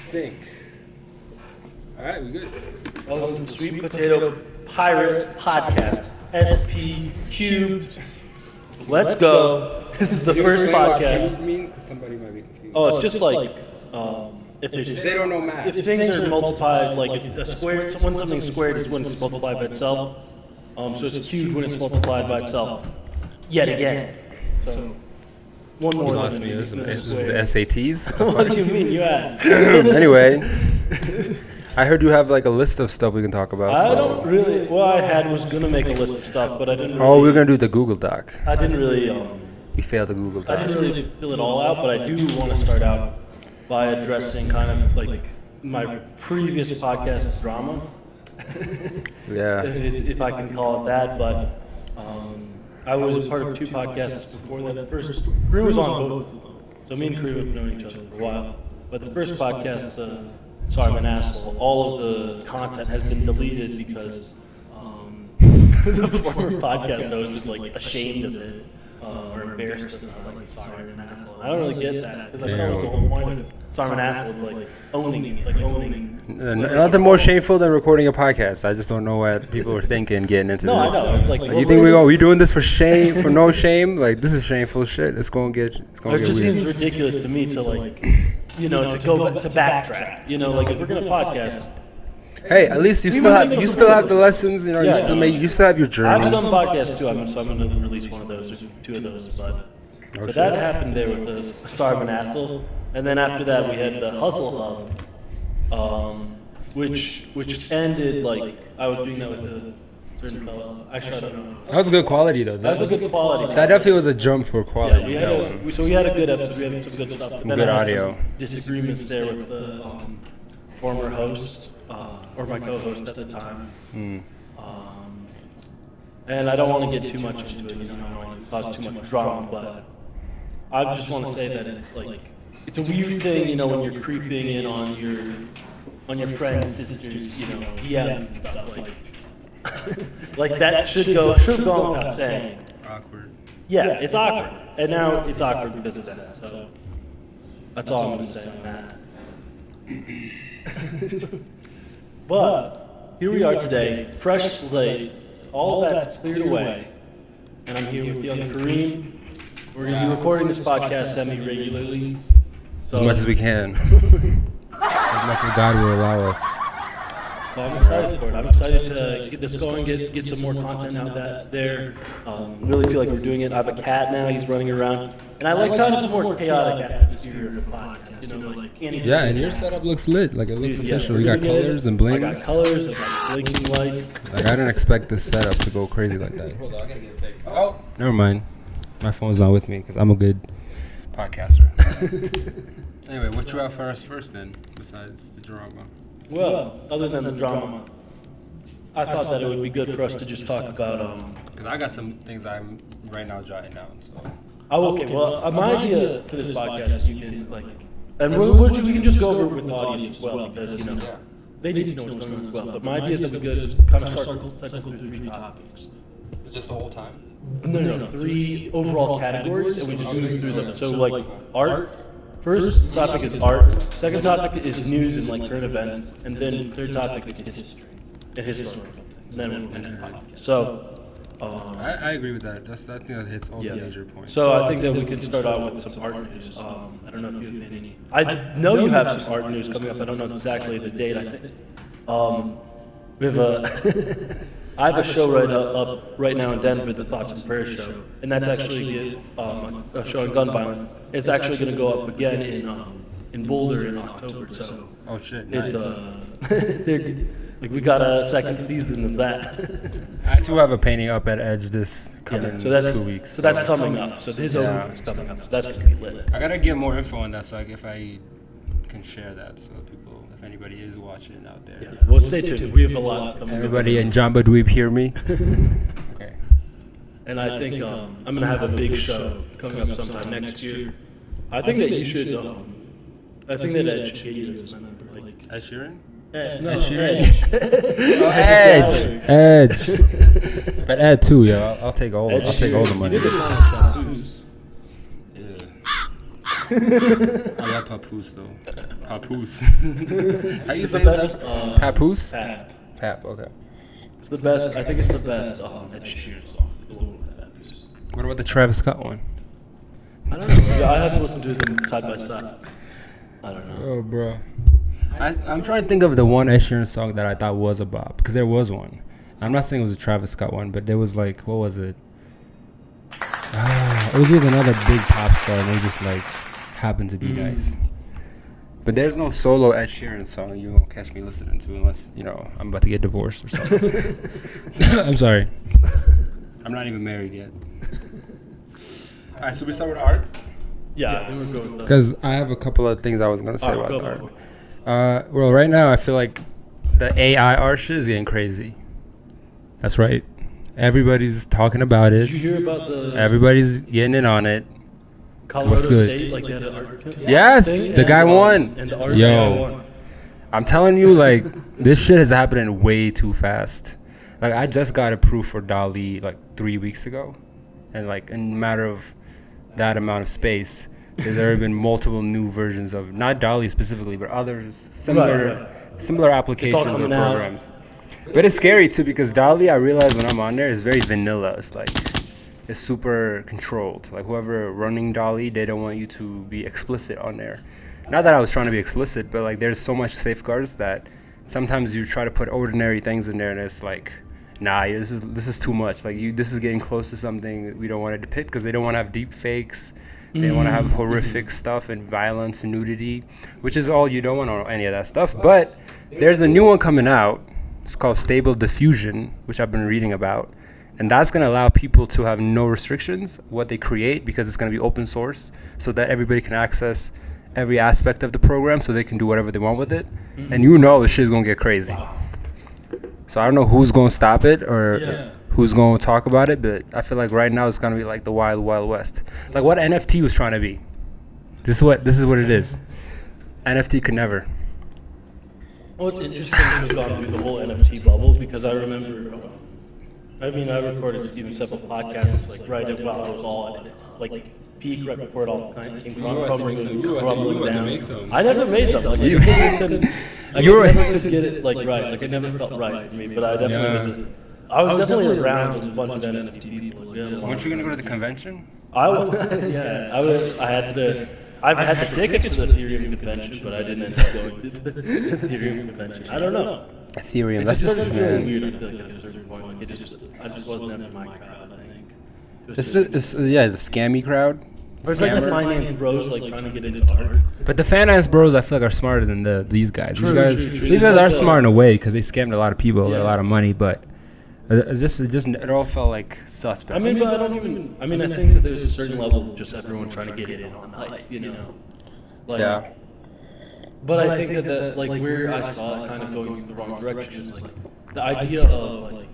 sync. All right, we good. Welcome to the Sweet Potato Pirate Podcast. SP cubed. Let's go. This is the first podcast. Means because somebody might be confused. Oh, it's just like if there's they don't know math. if things are multiplied, like if a square, when something's squared is when it's multiplied by itself. So it's cubed when it's multiplied by itself. Yet again. So one more. You lost me. This is the SATs. What do you mean? You asked. Anyway, I heard you have like a list of stuff we can talk about. I don't really. Well, I was gonna make a list of stuff, but I didn't. Really, Oh, we're gonna do the Google Doc. I didn't really. We failed the Google Doc. I didn't really fill it all out, but I do want to start out by addressing kind of like my previous podcast drama. Yeah. if I can call it that, but I was a part of two podcasts before that. The first, Crew was on both of them. So me and Crew have known each other for a while. But the first podcast, sorry, I'm an asshole, all of the content has been deleted because the former podcast host is like ashamed of it or embarrassed of it. I'm like, sorry, I'm an asshole. I don't really get that because I feel like the whole point of sorry, I'm an asshole is like owning it, like owning. Nothing more shameful than recording a podcast. I just don't know what people are thinking getting into No, this. I know. It's like You think we doing this for shame, for no shame? Like this is shameful shit. It's gonna get It weird. just seems ridiculous to me to like, you know, to go to backtrack. You know, like if we're gonna podcast. Hey, at least you still have the lessons. You know, Yeah, you still have your I journey. have some podcasts too, so I'm going to release one of those, or two of those. But so that happened there with the Sorry I'm an Asshole, and then after that we had the Hustle Hub, which ended like I was doing that with a certain fellow. Actually, I don't know. That was good quality though. That was a good quality. That definitely was a jump for quality. Yeah, we had a good episode. We had some good stuff. Some Then good I had audio. some disagreements there with the former host or my co-host at the time. And I don't want to get too much into it, you know, I don't want to cause too much drama, but I just want to say that it's like it's a weird thing, you know, when you're creeping in on your friend's sister's, you know, DMs and stuff like that should have gone without saying. Awkward. Yeah, it's awkward, and now it's awkward because of that. So that's all I'm going to say on that. But here we are today, fresh slate. All of that's cleared away, and I'm here with young Kareem. We're going to be recording this podcast semi-regularly. So As much as we can. As much as God will allow us. So I'm excited for it. I'm excited to get this going, get some more content out there. Really feel like we're doing it. I have a cat now. He's running around. And I like kind of the more chaotic atmosphere of the podcast. You know, like Yeah, and your setup looks lit. Like it looks Dude, official. yeah, You got we're gonna colors and I got blings. colors, I got blinking lights. Like I didn't expect this setup to go crazy like that. Hold on, I gotta get a pic. Oh, never mind. My phone's not with me because I'm a good podcaster. Anyway, what you have for us first then, besides the drama? Well, other than the drama, I thought that it would be good for us to just talk about. Because I got some things I'm right now jotting down. So. Okay. Well, my idea for this podcast, you can like, and we can just go over it with the audience as well because you know they need to know what's going on as well. But my idea is that we could kind of cycle through 3 topics. Just the whole time? No, 3 overall categories, and we just move through them. So like art. First topic is art. Second topic is news and like current events, and then third topic is history and historical things. And then we'll end the podcast. So. I agree with that. I think that hits all the major points. So I think that we could start out with some art news. I don't know if you have any. I know you have some art news coming up. I don't know exactly the date. I think we have I have a show up right now in Denver, the Thoughts and Prayers show, and that's actually a show on gun violence. It's actually going to go up again in Boulder in October. So oh shit! Nice. It's like we got a second season of that. I do have a painting up at Edge this coming 2 weeks. So that's coming up. So his opening is coming up. So that's gonna be lit. I gotta get more info on that, so like if I can share that, so people, if anybody is watching out there. Yeah. Well, stay tuned. We have a lot coming up. Everybody in Jamba Dweeb hear me. Okay. And I think I'm gonna have a big show coming up sometime next year. I think that you should. I think that Ed should get you as a member. Like Ed Sheeran? No, Edge. Oh, Edge. But Ed too, yo. I'll take all. I'll take all the money. You did a song with Tom Cruise. Yeah. I like Papoose though. Papoose. How you say that? Papoose? Pap, okay. It's the best. I think it's the best Ed Sheeran song. It's the one with Papoose. What about the Travis Scott one? I don't know. I have to listen to them side by side. I don't know. Oh, bro. I'm trying to think of the one Ed Sheeran song that I thought was a bop, because there was one. I'm not saying it was a Travis Scott one, but there was like, what was it? It was with another big pop star, and it just like happened to be nice. But there's no solo Ed Sheeran song you won't catch me listening to unless, you know, I'm about to get divorced or something. I'm sorry. I'm not even married yet. All right, so we start with art? Yeah, I think we'll go with that. Because I have a couple of things I was going to say about art. Well, right now I feel like the AI art shit is getting crazy. That's right. Everybody's talking about it. Did you hear about the Everybody's getting in on it. Colorado What's good? State, like they had an art Yes, thing, the guy won. And the art Yo. guy won. I'm telling you, like, this shit is happening way too fast. Like, I just got approved for DALL-E, like, 3 weeks ago. And, like, in a matter of that amount of space, there's already been multiple new versions of, not DALL-E specifically, but others, similar applications or programs. But it's scary, too, because DALL-E, I realize when I'm on there, is very vanilla. It's, like, it's super controlled. Like, whoever running DALL-E, they don't want you to be explicit on there. Not that I was trying to be explicit, but like there's so much safeguards that sometimes you try to put ordinary things in there and it's like, nah, this is too much. Like this is getting close to something that we don't want to depict because they don't want to have deep fakes. They don't want to have horrific stuff and violence and nudity, which is all you don't want on any of that stuff. But there's a new one coming out. It's called Stable Diffusion, which I've been reading about. And that's going to allow people to have no restrictions what they create because it's going to be open source so that everybody can access every aspect of the program so they can do whatever they want with it. And you know this shit's going to get crazy. So I don't know who's going to stop it or who's going to talk about it, but I feel like right now it's going to be like the wild, wild west. Like what NFT was trying to be. This is what it is. NFT could never. Well, it's interesting to have gone through the whole NFT bubble because I remember, I recorded even several podcasts like right while it was all at its like peak, right before it all came crumbling down. I never made them. Like, I never could get it like right. Like it never felt right for me. But I definitely I was definitely around with a bunch of NFT people. Weren't you gonna go to the convention? I've had the tickets to the Ethereum convention, but I didn't end up going to the Ethereum convention. I don't know. Ethereum. That's just feeling weird. I feel like at a certain point, like I just wasn't in my crowd. I think. It's the scammy crowd. Or it's like the finance bros like trying to get into art. But the finance bros, I feel like, are smarter than these guys. True. These guys are smart in a way because they scammed a lot of people with a lot of money. But it all felt like suspect. I think that there's a certain level of just everyone trying to get in on the hype, you know. Like, But I think that like where I saw it kind of going the wrong direction is like the idea of like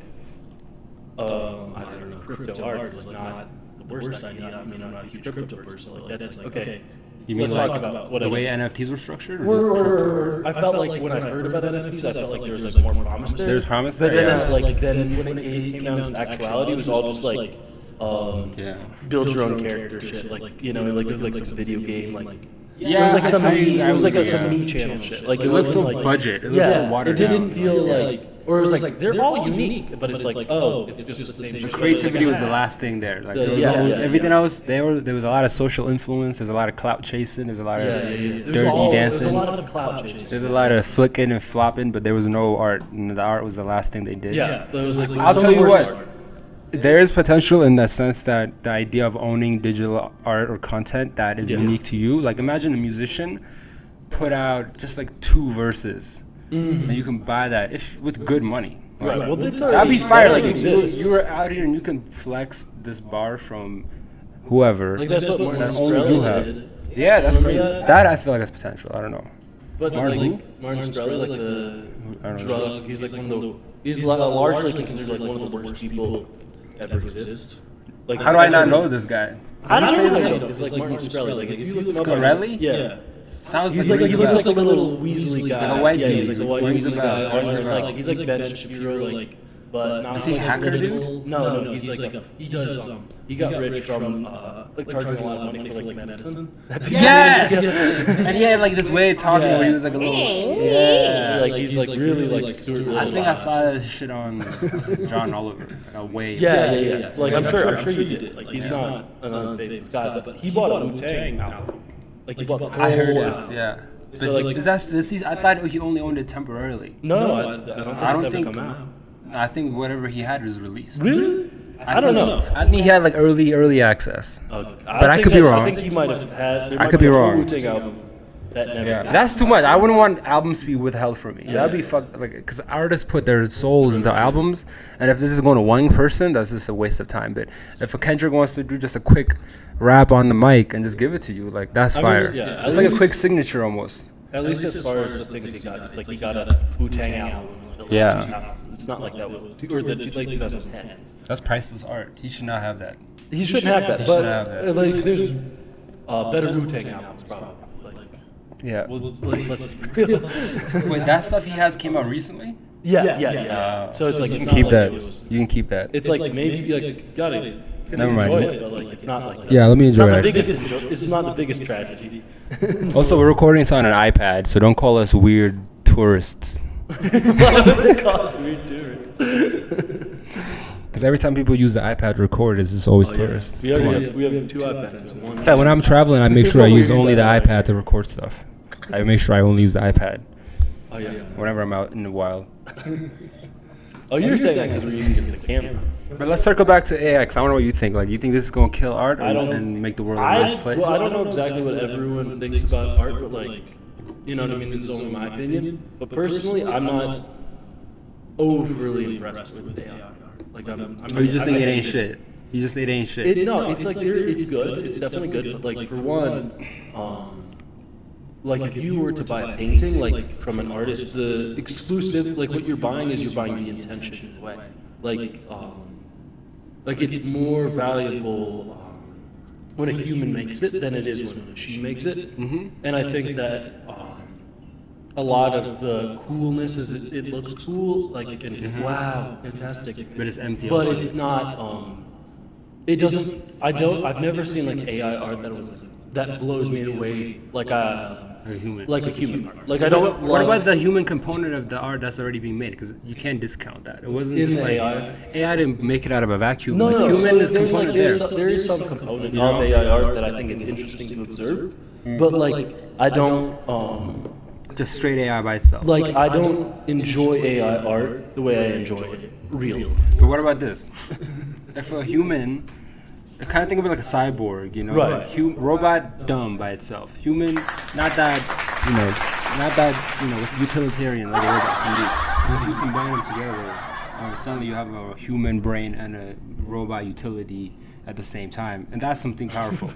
I don't know, crypto art was not the worst idea. I mean, I'm not a huge crypto person. Like that's like okay. You mean let's like talk about what the way NFTs were structured? I felt like when I heard about NFTs, I felt like there was like more promise there. There's promise But there. then when it came down to actuality, it was all just like build your own character shit. Like you know, like it was like some video game like. Yeah, it was like some meme channel shit. Like it looked so like, budget. It looked so watered down. It didn't feel like, or it was like they're all unique, but it's like it's just the same. The creativity was the last thing there. Like everything else, there was a lot of social influence. There's a lot of clout chasing. There's a lot of dirty dancing. There's a lot of clout chasing. There's a lot of flicking and flopping, but there was no art. And the art was the last thing they did. Yeah, there was like. I'll tell you what. There is potential in the sense that the idea of owning digital art or content that is unique to you. Like imagine a musician put out just like 2 verses, and you can buy that with good money. Right. Well, so that'd be fire. Like you were out here and you can flex this bar from whoever. Like that's what that only you have. Did. Yeah, that's crazy. That I feel like has potential. I don't know. But Martin Shkreli, like the drug, he's like one of the. He's largely considered like one of the worst people ever exist. Like, how do I not know this guy? I don't know. It's like Martin Shkreli. Like if you look him up, Shkreli? Yeah. Sounds he looks like a little Weasley guy. Like a white dude. He's like a white Weasley guy. He's like Ben Shapiro. Like but not. Is he a hacker, dude? No, he's he does. He got rich from charging a lot of money for medicine. Yes. And he had like this way of talking where he was like a little. Yeah. He's really Stuart Little. I think I saw this shit on John Oliver. A way. Yeah. I'm sure you did. He's not an unfamous guy, but he bought a Wu-Tang album. He bought the whole I heard album. this. Yeah. So is that this season? I thought he only owned it temporarily. No, I don't think it's ever come out. I think whatever he had was released. Really? I don't know. I think he had like early access. But I could be wrong. I think he might have had. I could be wrong. Wu-Tang album that never. Yeah, that's too much. I wouldn't want albums to be withheld from me. That'd be fucked. Because artists put their souls into albums, and if this is going to one person, that's just a waste of time. But if a Kendrick wants to do just a quick rap on the mic and just give it to you, that's fire. It's like a quick signature almost. At least as far as the things he got, it's he got a Wu-Tang album. It's not like that or the 2010s. That's priceless art. He should not have that. He shouldn't have that. But there's better Wu-Tang albums probably. Yeah. Let's be real. Wait, that stuff he has came out recently? Yeah. So it's you can keep that. You can keep that. It's maybe gotta. Never mind. Enjoy it, but it's not like that. Yeah, let me enjoy it. It's not the biggest tragedy. Also, we're recording this on an iPad, so don't call us weird tourists. Why would they call us weird tourists? Because every time people use the iPad to record, it's just always tourists. We have 2 iPads. Yeah, when I'm traveling, I make sure I use only the iPad to record stuff. I make sure I only use the iPad. Oh yeah. Whenever I'm out in the wild. Oh, you're saying that because we're using the camera. But let's circle back to AI, because I wonder what you think. You think this is going to kill art and make the world a worse place? Well, I don't know exactly what everyone thinks about art, but you know what I mean? This is only my opinion. But personally, I'm not overly impressed with AI art. You just think it ain't shit? You just think it ain't shit? It's good. It's definitely good. But for one, if you were to buy a painting, from an artist, the exclusive, what you're buying is you're buying the intention away. It's more valuable when a human makes it than it is when a machine makes it. Mm-hmm. And I think that a lot of the coolness is it looks cool, and it's wow, fantastic. But it's empty. But it's not. It doesn't. I've never seen AI art that blows me away like a human art. I don't. What about the human component of the art that's already being made? Because you can't discount that. It wasn't just AI didn't make it out of a vacuum. No. Human is component there. There is some component of AI art that I think is interesting to observe, but I don't. Just straight AI by itself. I don't enjoy AI art the way I enjoy real. But what about this? If a human, I kind of think of it like a cyborg, Right. Robot dumb by itself. Human, not that utilitarian like a robot can do. But if you combine them together, suddenly you have a human brain and a robot utility at the same time, and that's something powerful.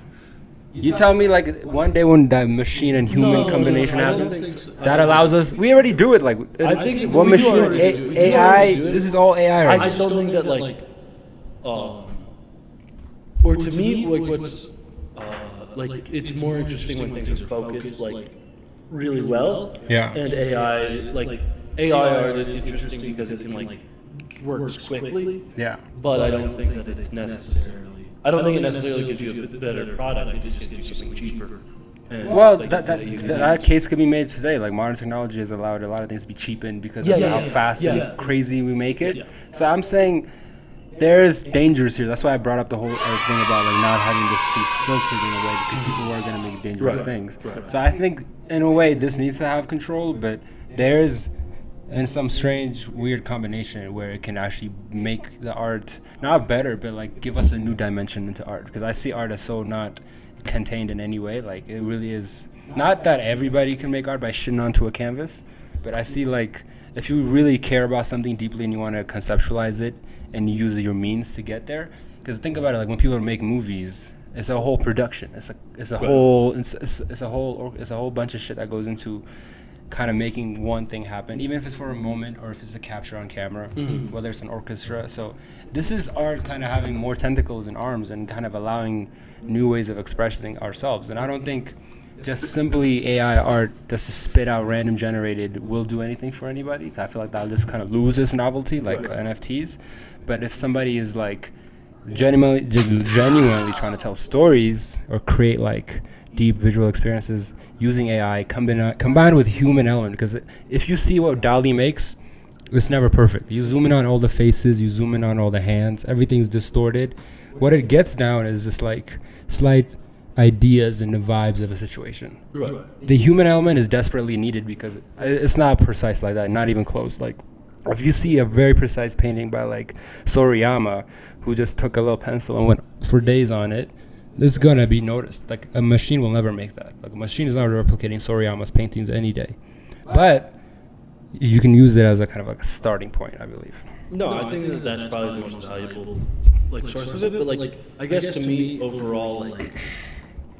You tell me one day when that machine and human combination happens, that allows us. We already do it. I think one machine AI. This is all AI right I just don't think that or to me what's it's more interesting when things are focused really well. Yeah. And AI art is interesting because it can works quickly. Yeah. But I don't think that it's necessarily. I don't think it necessarily gives you a better product. It just gives you something cheaper. Well, that case could be made today. Modern technology has allowed a lot of things to be cheapened because of how fast and crazy we make it. Yeah. So I'm saying there's dangers here. That's why I brought up the whole thing about not having this piece filtered in a way because people are going to make dangerous things. Right. So I think in a way this needs to have control, but there's in some strange, weird combination where it can actually make the art not better, but give us a new dimension into art. Because I see art as so not contained in any way. It really is not that everybody can make art by shitting onto a canvas, but I see if you really care about something deeply and you want to conceptualize it and use your means to get there. Because think about it, when people make movies, it's a whole production. It's a whole bunch of shit that goes into kind of making one thing happen, even if it's for a moment or if it's a capture on camera, whether it's an orchestra. So this is art kind of having more tentacles and arms and kind of allowing new ways of expressing ourselves. And I don't think just simply AI art just to spit out random generated will do anything for anybody. I feel like that'll just kind of lose its novelty, like NFTs. But if somebody is like genuinely trying to tell stories or create like deep visual experiences using AI combined with human element, because if you see what DALL-E makes, it's never perfect. You zoom in on all the faces, you zoom in on all the hands, everything's distorted. What it gets down is just like slight ideas and the vibes of a situation. Right. The human element is desperately needed because it's not precise like that, not even close. Like if you see a very precise painting by like Soriyama, who just took a little pencil and went for days on it, it's gonna be noticed. Like a machine will never make that. Like a machine is not replicating Soriyama's paintings any day. But you can use it as a kind of like a starting point, I believe. No, I think that that's probably the most valuable like source of it. But like I guess to me overall, like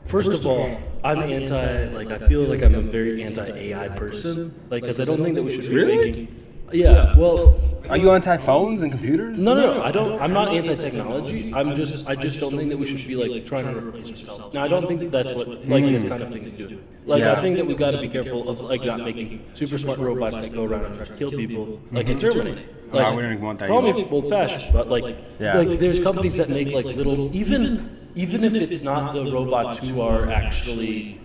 first of all, I'm anti. Like I feel like I'm a very anti-AI person. Like because I don't think that we should be making. Yeah. Well, are you anti phones and computers? No. I don't. I'm not anti-technology. I just don't think that we should be like trying to replace ourselves. Now I don't think that that's what like this kind of things do. Like I think that we got to be careful of like not making super smart robots that go around and try to kill people, like in Terminator. Like, we don't want that. Probably old-fashioned, but like there's companies that make like little even if it's not the robots who are actually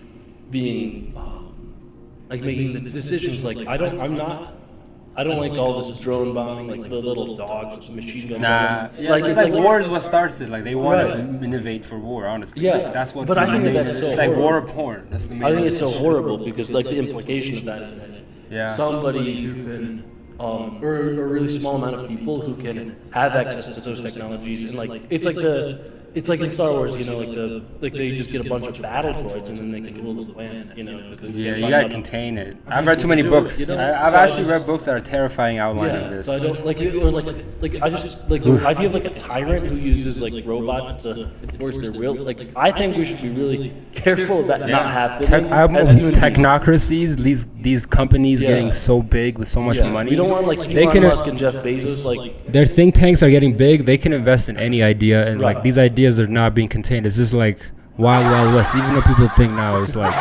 being like making the decisions. Like I don't like all this drone bombing, like the little dogs with machine guns. Nah, like it's like war is what starts it. Like they want to innovate for war, honestly. Yeah, like, that's what. But I think that's it's so like horrible. war porn. That's the main. I think it's so horrible because like the implication of that is that somebody who can, or a really small amount of people who can have access to those technologies, and like it's like in Star Wars, you know, like they just get a bunch of battle droids and then they can rule the planet, you know. Yeah, you gotta contain it. I've read too many books. You know? I've actually read books that are terrifying outlining this. So I don't like it, or like I just like the idea of like a tyrant who uses like robots to enforce their will. Like I think we should be really careful of that not happening. Technocracies, these companies getting so big with so much money. We don't want like Elon Musk and Jeff Bezos like their think tanks are getting big. They can invest in any idea, and like these ideas are not being contained. It's just like wild west. Even though people think now it's like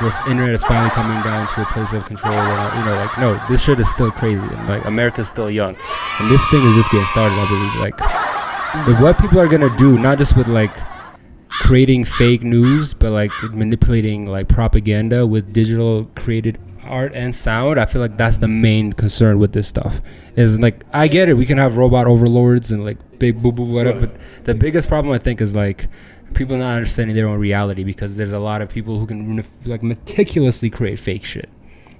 the internet is finally coming down to a place of control, and you know, like no, this shit is still crazy, and like America's still young, and this thing is just getting started. I believe like what people are gonna do, not just with like creating fake news, but like manipulating like propaganda with digital created art and sound. I feel like that's the main concern with this stuff. Is like I get it, we can have robot overlords and like big boo boo whatever, but the biggest problem I think is like people not understanding their own reality, because there's a lot of people who can like meticulously create fake shit,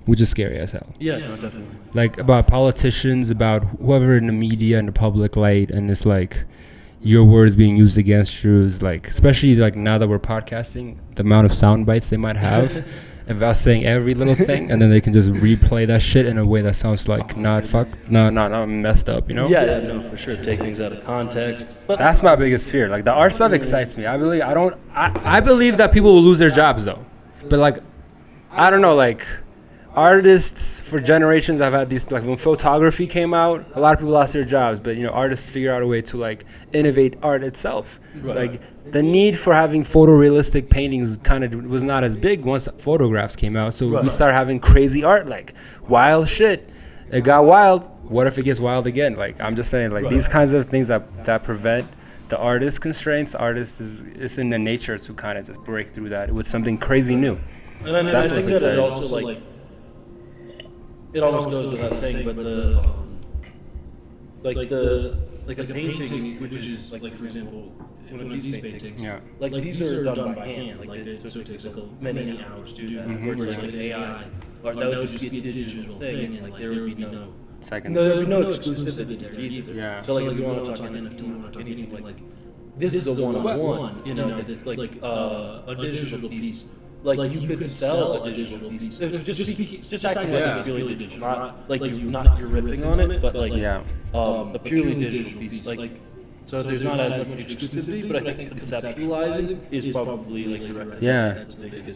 which is scary as hell. Yeah, no, definitely. Like about politicians, about whoever in the media and the public light, and it's like your words being used against you is like, especially like now that we're podcasting, the amount of sound bites they might have of us saying every little thing, and then they can just replay that shit in a way that sounds like not messed up, you know? Yeah, no, for sure. Take things out of context. But that's my biggest fear. Like the art stuff excites me. I believe that people will lose their jobs though. But like, I don't know, like artists for generations have had these, like when photography came out, a lot of people lost their jobs, but you know, artists figure out a way to like innovate art itself. Like the need for having photorealistic paintings kind of was not as big once photographs came out, so we started having crazy art, like wild shit. It got wild. What if it gets wild again? Like I'm just saying, like these kinds of things that prevent the artist constraints. It's in the nature to kind of just break through that with something crazy new. And I think that it also like it almost goes without saying, but a painting, which is like for example, one of these paintings, like these are done by hand, like it takes like many hours to do that. Whereas like AI, or that would just be a digital thing, and like there would be no seconds. There would be no exclusivity there either. Yeah. So like if you want to talk NFT, you want to talk anything, like this is a one-on-one, you know, it's like a digital piece. Like you could sell a digital piece. Just acting like it's purely digital, not like you're ripping on it, but like a purely digital piece. Like so, there's not as much exclusivity, but I think conceptualizing is probably like the right. Yeah,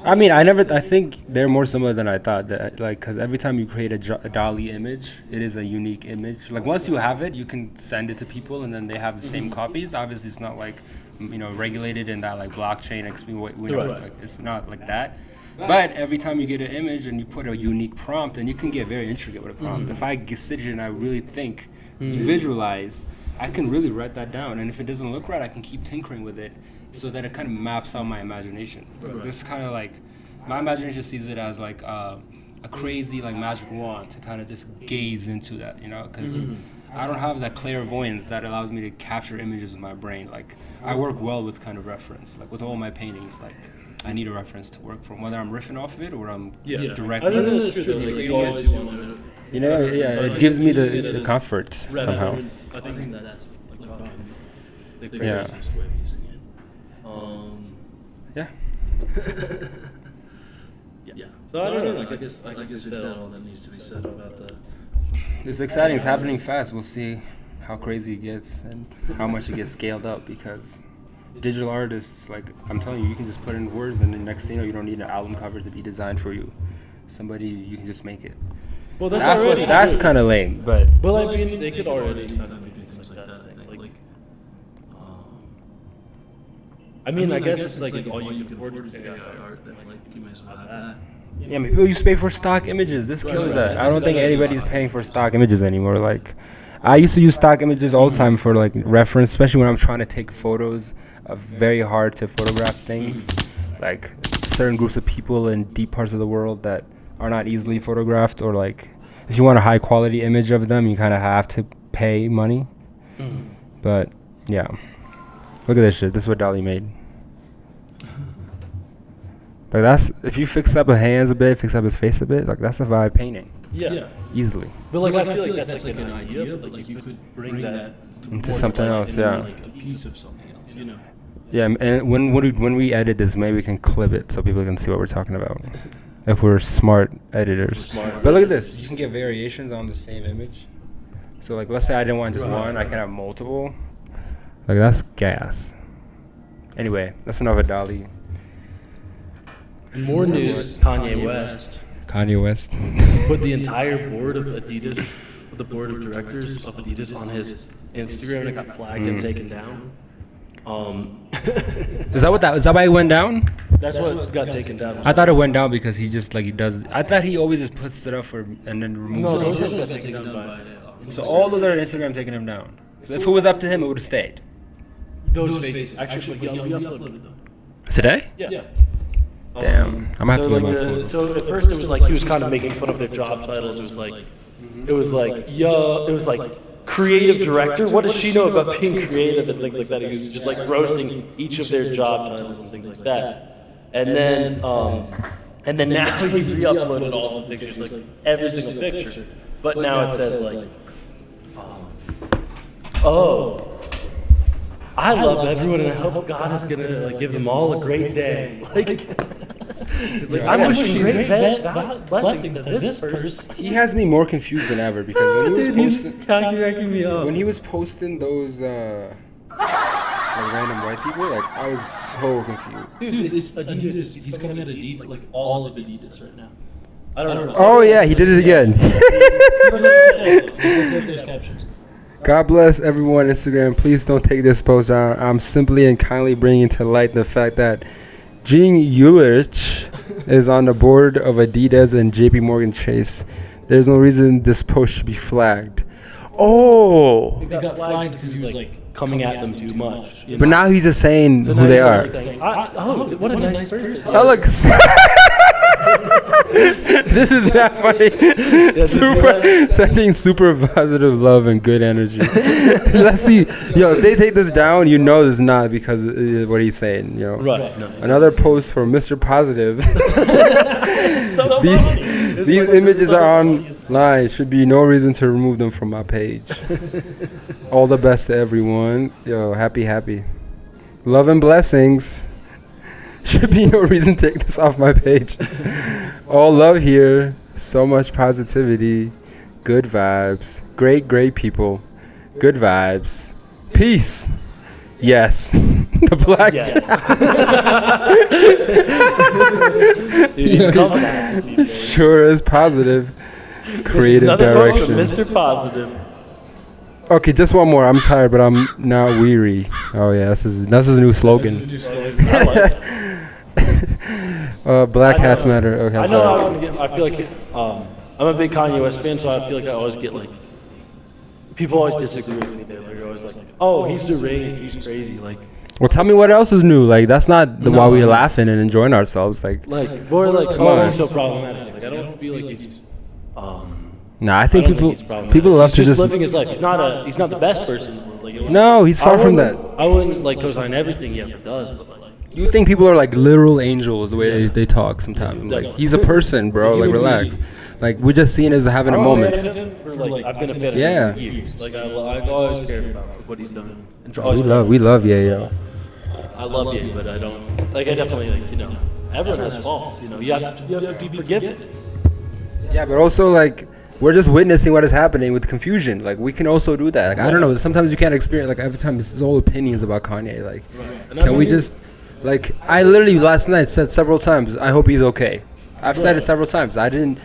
I mean, I think they're more similar than I thought. That like, because every time you create a DALL-E image, it is a unique image. Like once you have it, you can send it to people, and then they have the same copies. Obviously, it's not like regulated in that like blockchain. Like, it's not like that. But every time you get an image and you put a unique prompt, and you can get very intricate with a prompt. If I sit here and I really think, visualize, I can really write that down. And if it doesn't look right, I can keep tinkering with it so that it kind of maps out my imagination. This kind of like, my imagination sees it as like a crazy like magic wand to kind of just gaze into that, you know, because I don't have that clairvoyance that allows me to capture images in my brain. Like, I work well with kind of reference. Like with all my paintings, like I need a reference to work from, whether I'm riffing off of it or I'm directly. I think that's true. Like, you always want to, you know, it gives me the comfort somehow. I think that's like the Yeah. craziest way of using it. Yeah. Yeah. So I don't know. Like, I guess you said all that needs to be said about the. It's exciting. It's happening fast. We'll see how crazy it gets and how much it gets scaled up, because digital artists, like I'm telling you, you can just put in words and the next thing you know, you don't need an album cover to be designed for you. You can just make it. Well, that's kind of lame, but. Well, I mean, they could already kind of do things like that. I think. I mean, I guess it's like all you can afford is AI art. Then like you may as well have that. Yeah, I mean, people used to pay for stock images. This kills that. I don't think anybody's paying for stock images anymore. Like, I used to use stock images all the time for like reference, especially when I'm trying to take photos of very hard to photograph things, like certain groups of people in deep parts of the world that are not easily photographed, or like if you want a high quality image of them, you kind of have to pay money. But yeah, look at this shit. This is what Dali made. Like, that's, if you fix up his hands a bit, fix up his face a bit, like that's a vibe painting. Yeah. Easily. But like I feel like that's like an idea, but like you could bring that into something else, yeah. Like a piece of something else, you know. Yeah, and when we edit this, maybe we can clip it so people can see what we're talking about. If we're smart editors. But look at this. You can get variations on the same image. So like, let's say I didn't want just one, I can have multiple. Like, that's gas. Anyway, that's enough of Dali. More news, Kanye West put the entire board of Adidas, the board of directors of Adidas on his Instagram, and it got flagged and taken down. Is that why it went down? That's what got taken down. I thought it went down because he just, like, he does, I thought he always just puts it up and then removes No, it. those ones got taken down by. So all those are Instagram taking him down. So if it was up to him, it would have stayed. Those faces. Actually, he uploaded them. Today? Yeah. Damn. I'm gonna have to get my phone. So at first it was like he was kind of making fun of their job titles. It was like creative director. What does she know about being creative and things like that? He was just like roasting each of their job titles and things like that. And then now he re-uploaded all the pictures, like every single picture. But now it says like, I love everyone and I hope God is gonna like give them all a great day. I'm wishing great blessings to this person. He has me more confused than ever, because when he was posting, cracking me up. when he was posting those like random white people, like I was so confused. Dude, it's Adidas. He's coming at Adidas, like all of Adidas right now. I don't know. Oh yeah, he did it again. Those captions. God bless everyone on Instagram. Please don't take this post down. I'm simply and kindly bringing to light the fact that Gene Eulerich is on the board of Adidas and JP Morgan Chase. There's no reason this post should be flagged. Oh! He got flagged because he was like coming at them too much. But now he's just saying who they are. What a nice person. Oh, look. This is not funny. Sending super positive love and good energy. Let's see. Yo, if they take this down, you know this is not because of what he's saying. You know. Right. No, another post for Mr. Positive. These images are online. Should be no reason to remove them from my page. All the best to everyone. Yo, happy. Love and blessings. Should be no reason to take this off my page. All love here. So much positivity. Good vibes. Great people. Good vibes. Peace. Yes. The black. Yes. Dude, he's coming at me, sure is positive. Creative direction. Mr. Positive. Okay, just one more. I'm tired, but I'm not weary. Oh yeah, that's his new slogan. I like it. Black Hats Matter. Okay, I I'm know. sorry. I feel like I'm a big Kanye West fan, so I feel like I always get like people always disagree with me. They're always like, "Oh, he's deranged. He's crazy." Like, Well, tell me what else is new. Like, that's not why we're laughing and enjoying ourselves. Like, come on, he's so problematic. Like, I don't feel like he's. Nah, I think people love to he's just living his life. He's not the best person in the world. Like, no, he's far from that. I wouldn't like co-sign everything he ever does, but like. You think people are like literal angels the way they talk sometimes. I'm like, he's a person, bro. Like, relax. Like, we're just seeing it as having a moment. I've been a fan of him for years. Like, I've always cared about what he's done. We love Yayo. I love you, but I don't. Like, I definitely like everyone has faults. You have to be forgiven. Yeah, but also like we're just witnessing what is happening with confusion. Like, we can also do that. Like, I don't know. Sometimes you can't experience like every time. This is all opinions about Kanye. Like, can we just like I literally last night said several times, I hope he's okay. I've said it several times. I didn't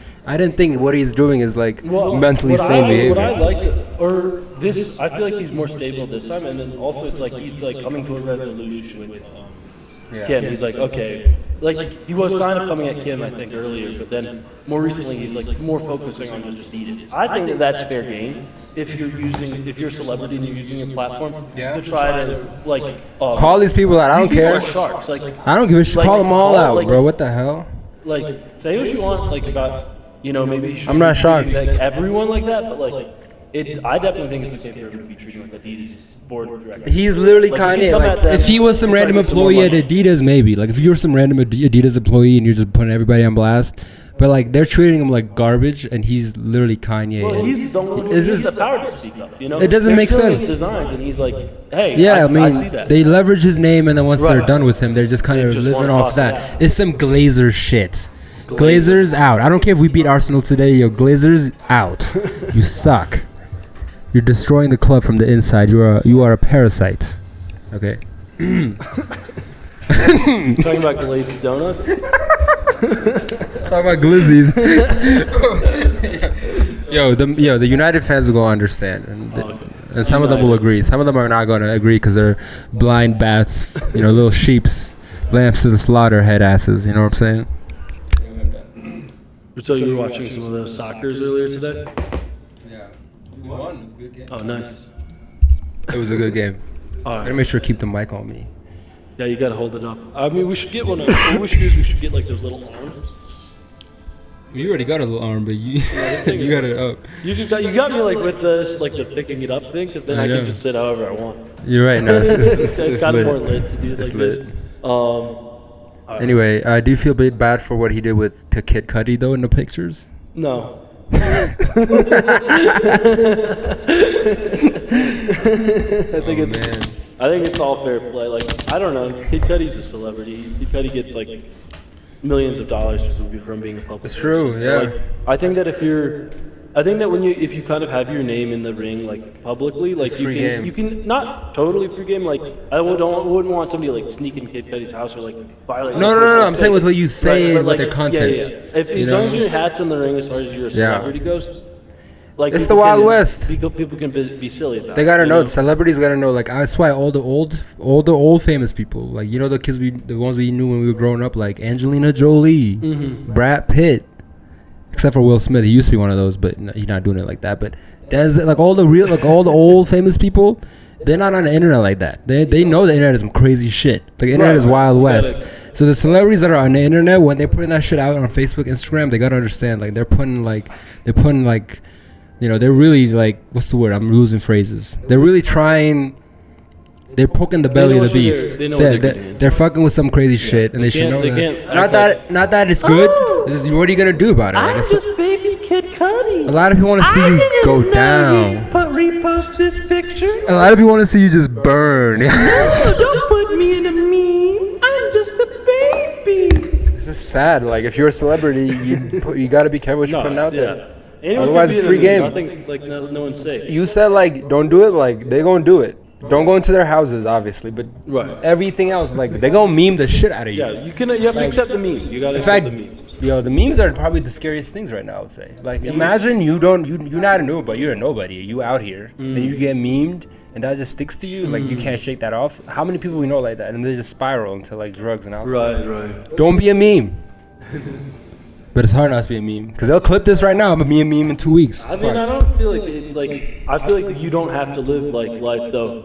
think what he's doing is like mentally sane behavior. What I like, I feel like he's more stable this time, and then also it's like he's like coming to a resolution with Kim. He's like, okay, like he was kind of coming at Kim, I think, earlier, but then more recently he's like more focusing on just Adidas. I think that's fair game if you're a celebrity and you're using your platform to try to like call these people out. I don't care. Sharks. Like, I don't give a shit. Call them all out, bro. What the hell? Like, say what you want, like about maybe I'm not shocked. Like everyone like that, but like I definitely think it's okay for him to be treated like Adidas board director. He's literally Kanye. Like, if he was some random employee at Adidas, maybe. Like, if you're some random Adidas employee and you're just putting everybody on blast, but like they're treating him like garbage, and he's literally Kanye. Well, he's the power to speak up. It doesn't make sense. His designs, and he's like, hey, yeah, I see that. They leverage his name, and then once they're done with him, they're just kind of living off that. It's some Glazer shit. Glazers out. I don't care if we beat Arsenal today. Yo, Glazers out. You suck. You're destroying the club from the inside. You are a parasite. Okay. Talking about glazed donuts. Talking about glizzies. The United fans will go understand, and some of them will agree. Some of them are not going to agree because they're blind bats. Little sheeps, lambs to the slaughter, head asses. You know what I'm saying? So you were watching some of the soccers earlier today? Yeah. We won. It was a good game. Oh, nice. It was a good game. All right. Gotta make sure to keep the mic on me. Yeah, you gotta hold it up. I mean, we should get one. What we should do is we should get like those little arms. You already got a little arm, but you got it up. You got me like with this, like the picking it up thing, because then I can just sit however I want. You're right. No, it's kind of more lit to do it like this. Anyway, do you feel bad for what he did to Kid Cudi though in the pictures? No. I think it's all fair play. Like, I don't know. Kid Cudi's a celebrity. Kid Cudi gets like millions of dollars from being a public. It's true. person. Yeah. So, like, I think that if you kind of have your name in the ring like publicly, like you can not totally free game. Like, I wouldn't want somebody like sneak in Kid Cudi's house or like violate. No. I'm saying with what you say and with their content. Yeah. As long as your hat's in the ring, as far as your celebrity goes. Like, it's the Wild West. People can be silly about it. They gotta know. Celebrities gotta know. Like, that's why all the old famous people, like, the kids the ones we knew when we were growing up, like Angelina Jolie, Brad Pitt, except for Will Smith. He used to be one of those, but he's not doing it like that. But there's like all the old famous people. They're not on the internet like that. They know the internet is some crazy shit. Like, the internet is Wild West. So the celebrities that are on the internet, when they're putting that shit out on Facebook, Instagram, they gotta understand. Like, they're really like, what's the word? I'm losing phrases. They're really trying. They're poking the belly of the beast. They're fucking with some crazy shit, and they should know that. Not that it's good. It's just, what are you gonna do about it? I'm just baby Kid Cudi. A lot of people want to see you go down. Repost this picture. A lot of people want to see you just burn. No, don't put me in a meme. I'm just a baby. This is sad. Like, if you're a celebrity, you got to be careful what you're putting out there. Anyone otherwise, it's free game. Nothing's like no one's safe. You said like don't do it. Like, they gonna do it. Don't go into their houses, obviously, but everything else, like, they gonna meme the shit out of you. Yeah, you have to accept the meme. You gotta accept the meme. Yo, the memes are probably the scariest things right now, I would say. Like, imagine you're not a nobody, you're a nobody. You out here, and you get memed, and that just sticks to you. Like, you can't shake that off. How many people we know like that? And they just spiral into, like, drugs and alcohol. Right. Don't be a meme. But it's hard not to be a meme because they'll clip this right now. I'm gonna be a meme in 2 weeks. I mean, I don't feel like it's like, I feel like you don't have to live like life though,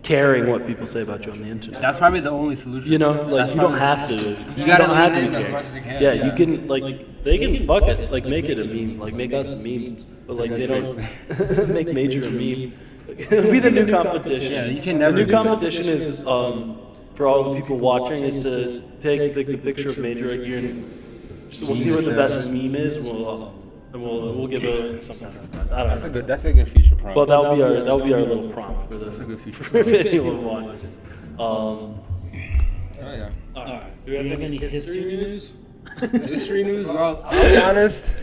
caring what people say about you on the internet. That's probably the only solution. You know, like That's you don't probably- have to. You gotta don't have lean to in as care. much as you can. Yeah, you can like they can fuck it, like make it a meme, like make us a meme, but like they don't make major a meme. It'll be the new competition. Yeah, you can never The new do that. competition is for all the people watching is to take the picture of Major right here and so we'll see what the best meme is. We'll give a something. I don't know. That's a good future prompt. But that'll be our little prompt for That's a the good future for prompt. if anyone watches. Oh yeah. Alright. Do we have any history news? History news? Well, I'll be honest.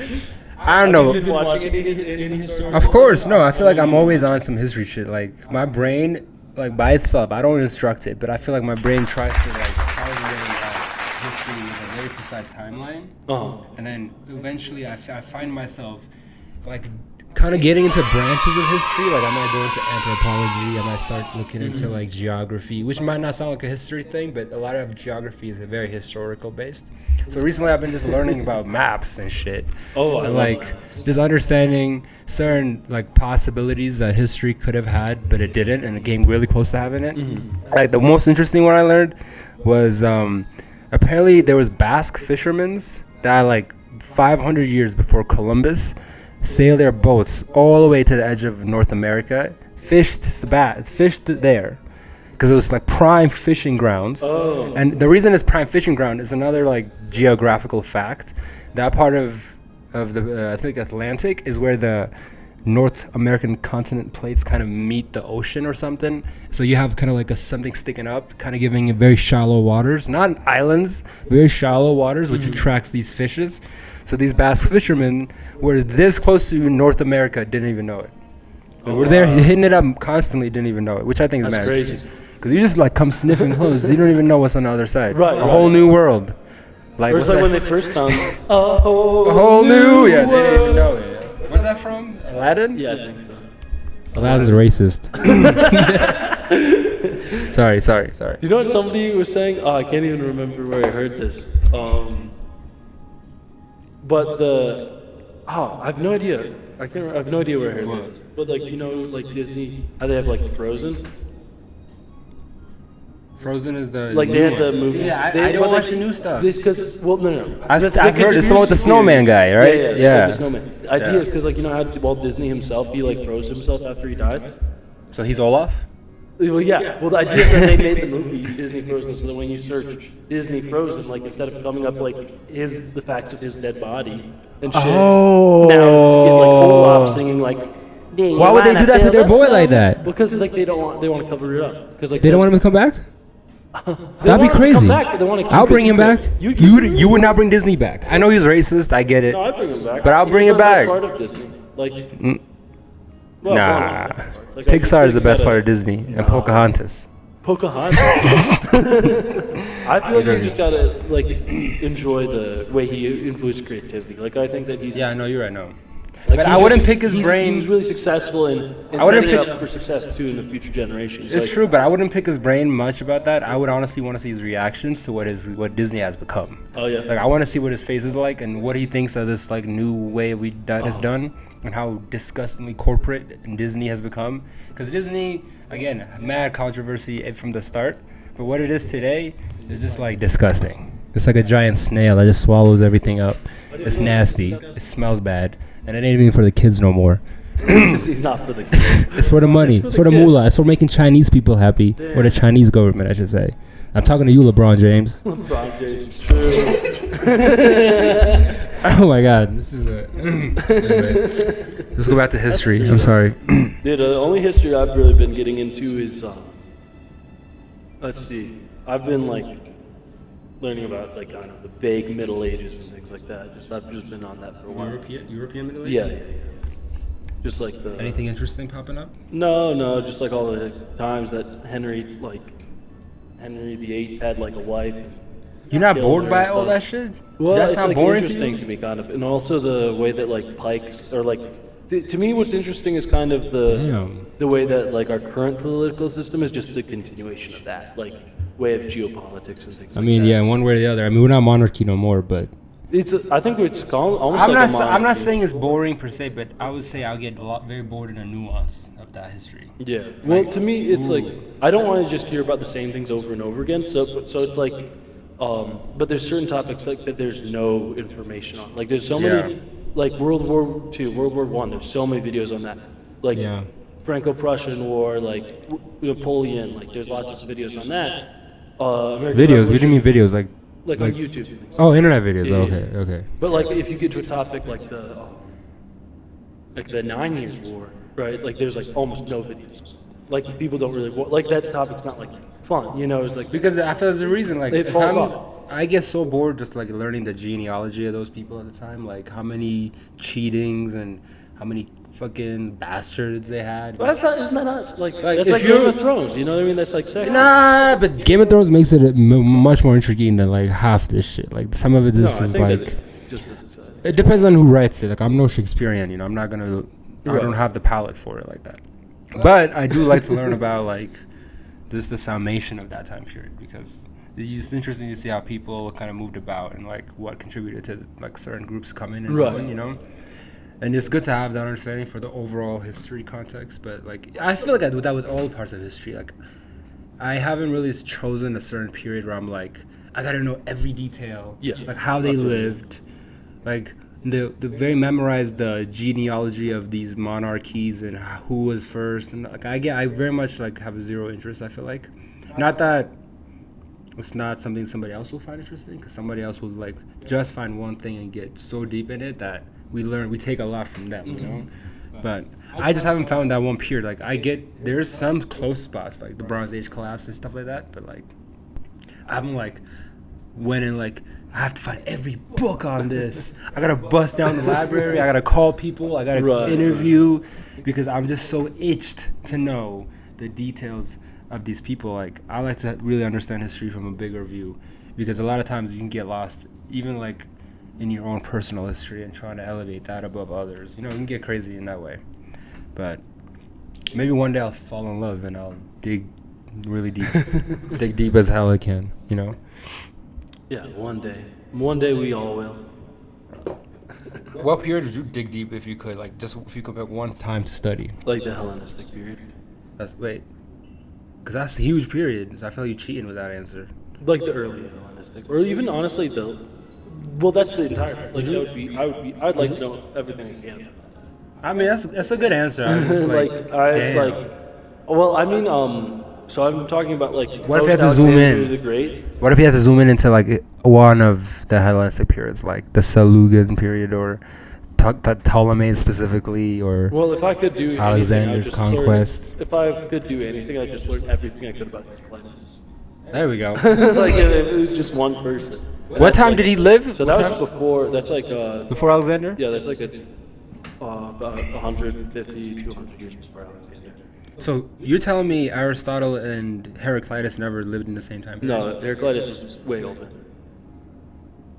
I don't know. Have you been watching any historical? Of course, no. I feel like I'm always on some history shit. Like my brain, like by itself, I don't instruct it, but I feel like my brain tries to like calculate history with a very precise timeline, and then eventually I find myself like kind of getting into branches of history. Like I might go into anthropology, I might start looking into like geography, which might not sound like a history thing, but a lot of geography is very historical based. So recently I've been just learning about maps and shit. And like just understanding certain like possibilities that history could have had, but it didn't, and it came really close to having it. Like the most interesting one I learned was apparently there was Basque fishermen that like 500 years before Columbus sailed their boats all the way to the edge of North America, fished there because it was like prime fishing grounds. And the reason it's prime fishing ground is another like geographical fact. That part of the I think Atlantic is where the North American continent plates kind of meet the ocean or something. So you have kind of like something sticking up, kind of giving it very shallow waters, not islands, very shallow waters, which attracts these fishes. So these Basque fishermen were this close to North America, didn't even know it. We're there hitting it up constantly, didn't even know it, which I think is mad interesting. Because you just like come sniffing close, you don't even know what's on the other side. Right, a whole new world. Like, Or it's like when they first found a whole new, yeah, they didn't even know it. Where's that from? Aladdin? Yeah, I think so. Aladdin's racist. sorry. You know what somebody was saying? I can't even remember where I heard this. But I have no idea. I have no idea where I heard this. But like like Disney, how they have like Frozen. Frozen is the Like they had the movie. Yeah, They- I don't but watch they- the new stuff. Because no. I've The heard it's the one with the conspiracy snowman guy, right? theory- Yeah. It's like the snowman. The idea is because like how Walt Disney himself he like froze himself after he died. So he's Olaf? Well, yeah. Well, the idea is that they made the movie Disney Frozen, so that when you search Disney Frozen, like instead of coming up like the facts of his dead body and shit, now it's like Olaf singing like. Why would they do that to their boy like that? Because like they want to cover it up. Because like They don't want him to come back? they That'd be want him to come crazy. back, but they want to keep I'll it bring him back. secret. You would not bring Disney back. I know he's racist. I get it. No, I'd bring him back. But I'll bring He's it the best back. Part of Disney. Like, Nah. well, one of the best parts. Like, I Pixar is the think best you part gotta- of Disney. And Pocahontas. Pocahontas. I feel like you just gotta like enjoy the way he influenced creativity. Like I think that he's. Yeah, I know you're right. No. Like, But he I wouldn't just- pick his he's- brain. He was really successful in I wouldn't setting pick- up for success too in the future generations. It's Like, true, but I wouldn't pick his brain much about that. I would honestly want to see his reactions to what Disney has become. Oh yeah. Like I want to see what his face is like and what he thinks of this like new way is done and how disgustingly corporate and Disney has become. Because Disney, again, mad controversy from the start, but what it is today is just like disgusting. It's like a giant snail that just swallows everything up. It's nasty. It smells bad, and it ain't even for the kids no more. He's not for the kids. It's for the money. It's for the kids. moolah. It's for making Chinese people happy, or the Chinese government, I should say. I'm talking to you, LeBron James. LeBron James. True. Oh my God, this is a. Anyway, let's go back to history. I'm sorry. Dude, the only history I've really been getting into is, let's see, I've been like learning about like kind of the vague Middle Ages and things like that. I've just been on that for a while. European Middle Ages. Yeah. Just like the. Anything interesting popping up? No, just like all the times that Henry VIII had like a wife. You're not Killed bored her by and all stuff. that shit? Well, That's it's not like boring interesting to to you? me, kind of, and also the way that like Pikes or like to me, what's interesting is kind of the way that like our current political system is just the continuation of that, like way of geopolitics and things. I mean, yeah, one way or the other. I mean, we're not monarchy no more, but I think it's almost I'm like not. a I'm not manga. saying it's boring per se, but I would say I'll get very bored in the nuance of that history. Yeah. Well, to me, it's like I don't want to just hear about the same things over and over again. So it's like, but there's certain topics like that there's no information on. Like there's so many, like World War II, World War I. There's so many videos on that. Like Yeah. Franco-Prussian War, like Napoleon. Like there's lots of videos on that. American Videos. What do you mean Revolution, videos? Like on YouTube. Oh, internet videos. Yeah, Okay. yeah. Okay. But like if you get to a topic like the 9 Years War, right? Like there's like almost no videos. Like people don't really like that topic's not like fun, you know? It's like Because I feel there's a reason. Like It if falls I'm- off. I get so bored just like learning the genealogy of those people at the time, like how many cheatings and how many fucking bastards they had. But that's not, isn't that not like that's if like you're- Game of Thrones? You know what I mean? That's like sex. Nah, but Game of Thrones makes it much more intriguing than like half this shit. Like some of it No, is I think that like it's just as it's, it depends on who writes it. Like I'm no Shakespearean, you know. I'm not gonna. I Right. don't have the palate for it like that. But I do like to learn about like just the summation of that time period because it's just interesting to see how people kind of moved about and like what contributed to like certain groups coming and Right. going, you know. And it's good to have that understanding for the overall history context. But like I feel like I do that with all parts of history. Like I haven't really chosen a certain period where I'm like I gotta know every detail. Yeah. Like how they lived, like. The very memorized the genealogy of these monarchies and who was first and like I very much like have a zero interest. I feel like not that it's not something somebody else will find interesting because somebody else will like just find one thing and get so deep in it that we take a lot from them, you know. But I just haven't found that one period. Like there's some close spots like the Bronze Age collapse and stuff like that, but like I haven't like went and like I have to find every book on this. I gotta bust down the library. I gotta call people. I gotta interview because I'm just so itched to know the details of these people. Like I like to really understand history from a bigger view because a lot of times you can get lost even like in your own personal history and trying to elevate that above others. You know, you can get crazy in that way. But maybe one day I'll fall in love and I'll dig really deep, dig deep as hell I can. You know. Yeah, one day. One day we all will. What period did you dig deep if you could? Like, just if you could pick one time to study. Like the Hellenistic period. Because that's a huge period. So I feel like you're cheating with that answer. Like the early Hellenistic. Or even honestly well that's the entire like I'd like to know everything I can. I mean, that's a good answer. I'm just like, damn. Well, I mean, so I'm talking about like. What if you had to zoom in? The Great? What if you had to zoom in into like one of the Hellenistic periods, like the Seleucid period or Ptolemy specifically, or Well, if I could do anything, Alexander's conquest? If I could do anything, I'd just learn everything I could about Heraclitus. There we go. Like if it was just one person. What time did he live? So that was before. That's like. Before Alexander? Yeah, that's like about 150, 200 years before Alexander. So you're telling me Aristotle and Heraclitus never lived in the same time period? No, Heraclitus was way older.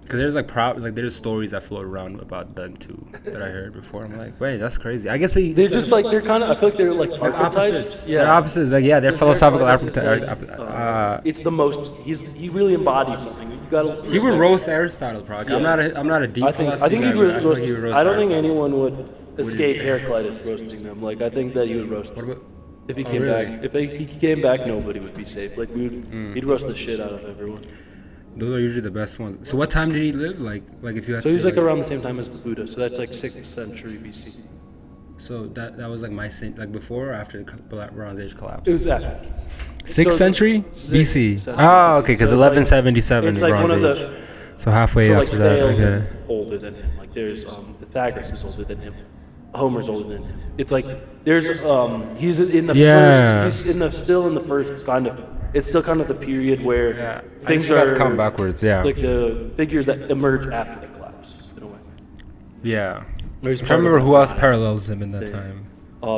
Because there's there's stories that float around about them too that I heard before. I'm like, wait, that's crazy. I guess They're just like they're kind of. I feel like they're like archetypes. opposites. Yeah, They're opposites. Like they're philosophical. Heraclitus is like, it's the most. He really embodies something. You gotta. He would roast Aristotle, probably. Yeah. I'm not a deep I think philosophy he'd guy, but roast. I think he would I don't think Aristotle. anyone would escape Heraclitus roasting them. Like I think that he would roast. them. If he came really? back, if he came back, nobody would be safe. Like he'd roast the shit out of everyone. Those are usually the best ones. So what time did he live? Like if you had So to he's say, like around the same time as the Buddha. So that's like 6th century BC. So that was like like before or after the Bronze Age collapse? It was after. 6th so- century Sixth BC. century. Oh, okay, because So it's like- 1177 It's is like one of Bronze Age. the. So halfway So like after that. Thales Okay. is older than him. Like there's Pythagoras is older than him. Homer's older than him. It's like there's he's in the Yeah. first. He's still in the first kind of. It's still kind of the period where Yeah. things I are to come backwards. Yeah. like the figures that emerge after the collapse in a way. Yeah. Where he's I'm trying to part remember of who the else rise. parallels him in that Yeah. time.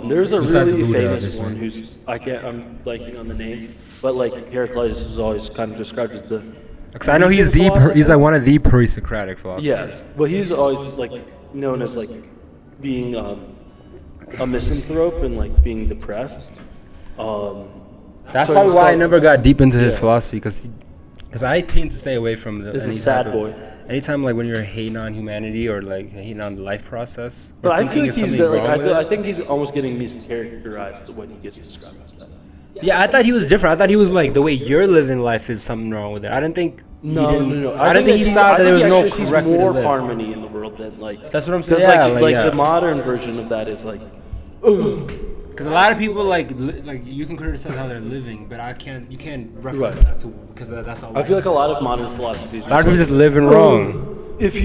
There's a Besides really the Buddha, famous obviously. one who's I'm blanking on the name, but like Heraclitus is always kind of described as the. Because I know he's like one of the pre-Socratic philosophers. Yeah, but he's always like known as like being a misanthrope and like being depressed. That's So probably he's why I called- never got deep into his Yeah. philosophy because I tend to stay away from He's a sad boy. anytime like when you're hating on humanity or like hating on the life process, But or I thinking think of he's something wrong with I it. think he's almost getting mischaracterized when he gets described as that. Yeah, I thought he was different. I thought he was like the way you're living life is something wrong with it. I didn't think No. I don't think he saw that there was no correct way to more live. harmony in the world than like. That's what I'm saying. Because Yeah, like yeah. the modern version of that is like. Because a lot of people like you can criticize how they're living, but you can't reference Right. that to because that's all. I feel like a lot of modern philosophies. a lot of people just living wrong. If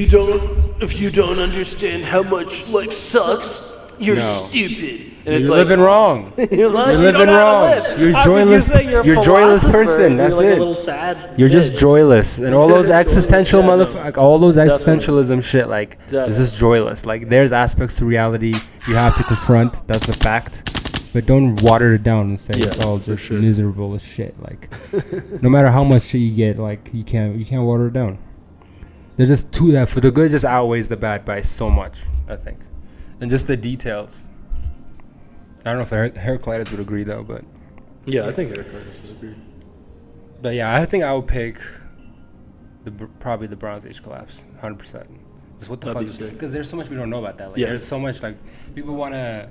you don't understand how much life sucks, you're No. stupid. And it's You're like, living wrong. You're living wrong. You're joyless. You're joyless person. That's like it. A little sad. You're just joyless, and all those existential Yeah, no. like all those existentialism shit, like Definitely. it's just joyless. Like there's aspects to reality you have to confront. That's a fact, but don't water it down and say it's all for just sure. miserable as shit. Like no matter how much shit you get, like you can't water it down. There's just too for the good just outweighs the bad by so much, I think, and just the details. I don't know if Heraclitus would agree though, but Yeah, I think Heraclitus would agree. But yeah, I think I would pick probably the Bronze Age collapse, 100%. Just what the That'd be fuck? sick. Because there's so much we don't know about that. Like, Yeah. there's so much like people want to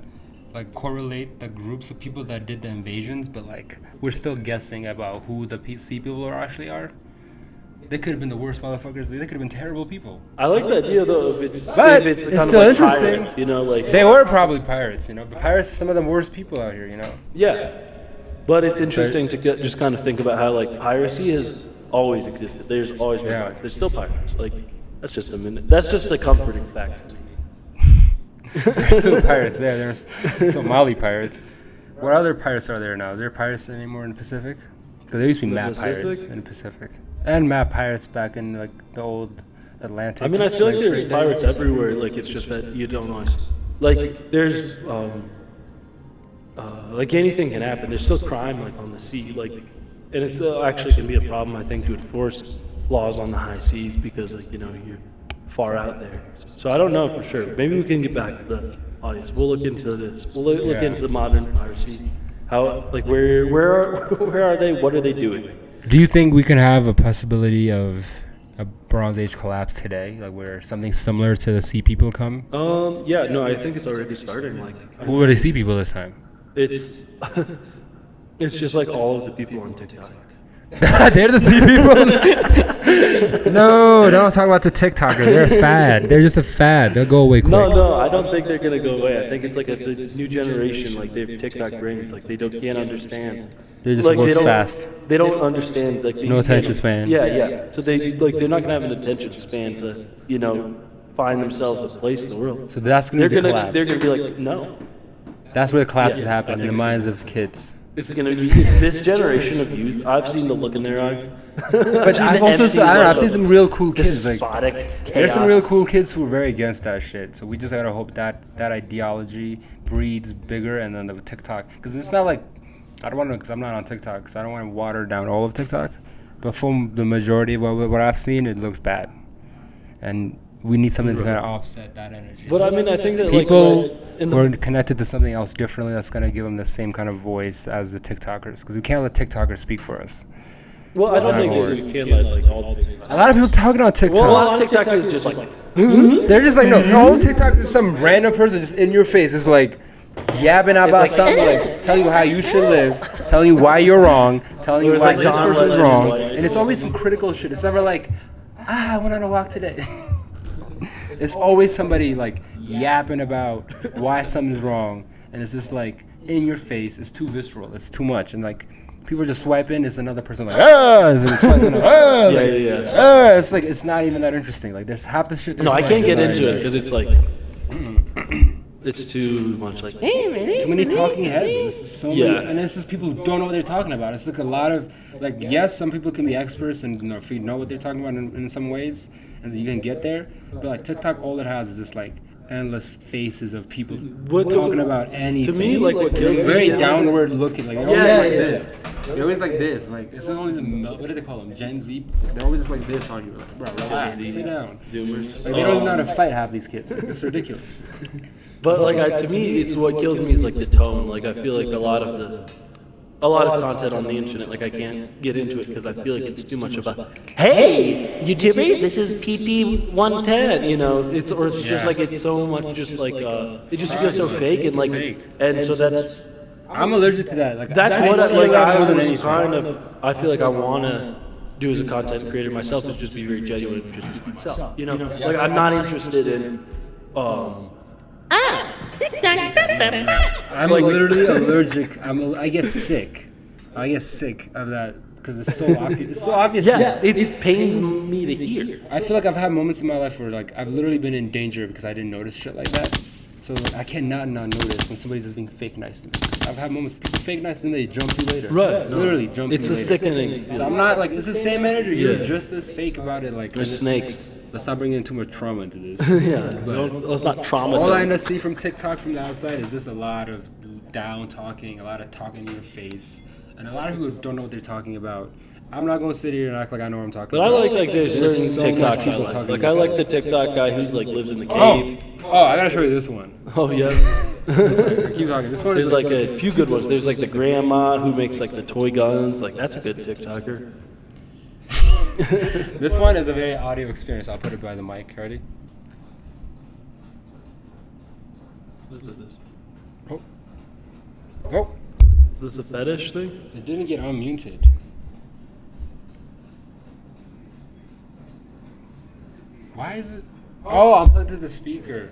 like correlate the groups of people that did the invasions, but like we're still guessing about who the sea people actually are. They could have been the worst motherfuckers. They could have been terrible people. I like the idea though if it's But if it's, it's kind still of like interesting. pirates, you know, like They were probably pirates, you know. But pirates are some of the worst people out here, you know. yeah. But it's interesting to just kind of think about how like piracy has always existed. There's always been Yeah. pirates. There's still pirates. Like that's just a minute. That's just a comforting fact. There's still pirates there. There's Somali pirates. What other pirates are there now? Is there pirates anymore in the Pacific? Because there used to be The map pirates Pacific? in the Pacific. And map pirates back in like the old Atlantic. I mean, I feel like there's trade pirates days. everywhere. Like it's just that you don't always like. There's like anything can happen. There's still crime like on the sea. Like, and it's actually can be a problem I think to enforce laws on the high seas because like you know you're far out there. So I don't know for sure. Maybe we can get back to the audience. We'll look into this. We'll look Yeah. into the modern piracy. How like where are they? What are they doing? Do you think we can have a possibility of a Bronze Age collapse today? Like where something similar to the sea people come? Yeah, no, I think it's already starting. Like Who are the sea people this time? it's it's just like all of the people on TikTok. They're the sea people? No, don't talk about the TikTokers. They're a fad. They're just a fad. They'll go away quick. No, I don't think they're gonna go away. I think it's like the new generation. Like they have TikTok brains. Like they can't understand. They just Like, work they don't- fast. They don't understand. Like No attention span. Yeah. So they're not gonna have an attention span to find themselves a place in the world. So that's going to be the collapse. They're gonna be like no. That's where the collapses Yeah, happen I in the think minds of kids. It's this generation of youth. I've seen the look in their eye. But I've also I've seen some real cool kids. Like, Despotic there's some chaos. real cool kids who are very against that shit. So we just gotta hope that ideology breeds bigger, and then the TikTok, because it's not like I don't want to, because I'm not on TikTok, so I don't want to water down all of TikTok. But from the majority of what I've seen, it looks bad, and we need something to kind of offset that energy. But I mean, I think that People in who are connected to something else differently, that's gonna give them the same kind of voice as the TikTokers, because we can't let TikTokers speak for us. well, I don't think that you can let like all. A lot of people talking on TikTok. Well, a lot of TikTok is just like They're just like, no, all TikTok is some random person just in your face. It's like yabbing about like- something, like telling you how you should live, telling you why you're wrong, telling you It's why like this John person's Legend's wrong. wife. And it's always some critical shit. It's never like, I went on a walk today. It's always somebody like yapping about why something's wrong. And it's just like in your face. It's too visceral. It's too much. And like people just swipe in. It's another person like, and swiping, Yeah. It's like, it's not even that interesting. Like there's half the shit. no, I can't get into it because it's like it's too much like too many talking heads. This is so Yeah. many, and this is people who don't know what they're talking about. It's like a lot of like, yes, some people can be experts and if you know what they're talking about in some ways, and you can get there. But like TikTok, all it has is just like endless faces of people talking about anything. to me, like what kills It's me very is- downward looking. Like they're always Yeah, like yeah. this. They're always like this. Like it's always what do they call them? Gen Z. They're always just like this on you. Like, bro, relax, sit down. Zoomers. Like they don't even know how to fight half these kids. Like, it's ridiculous. But like to me, it's what kills me is like the tone. Like I feel like a lot of a lot of content on the internet. Like I can't get into it because I feel like it's too much of a, hey, YouTubers, this is PP 110. You know, it's just like it's so much just like it just feels so fake and like and so that's. I'm allergic to that. Like That's what I feel like I was kind of. I feel like I want to do as a content creator myself is just be very genuine and just be myself. You know, like I'm not interested in. I'm like, literally allergic. I get sick. I get sick of that because it's so obvious. It's so obvious. Yes, it pains me to hear. I feel like I've had moments in my life where like I've literally been in danger because I didn't notice shit like that. So like, I cannot not notice when somebody's just being fake nice to me. I've had moments people fake nice and they jump you later. Right. Literally jump you later. It's a sickening. So I'm not like it's the same energy. You're just as fake about it. Like There's snakes. Let's not bring in too much trauma into this. Let's not trauma. All I see from TikTok from the outside is just a lot of down talking, a lot of talking in your face, and a lot of people don't know what they're talking about. I'm not gonna sit here and act like I know what I'm talking about. But I like there's certain TikToks I like. Like I like the TikTok guy who's like lives in the cave. Oh, I gotta show you this one. Oh yeah. Keep talking. This one There's is like a few good ones. There's like the grandma who makes like the toy guns. Like that's a good TikToker. This one is a very audio experience. I'll put it by the mic. Ready? What is this? Oh. Is this a fetish thing? It didn't get unmuted. Why is it? Oh, I'm plugged to the speaker.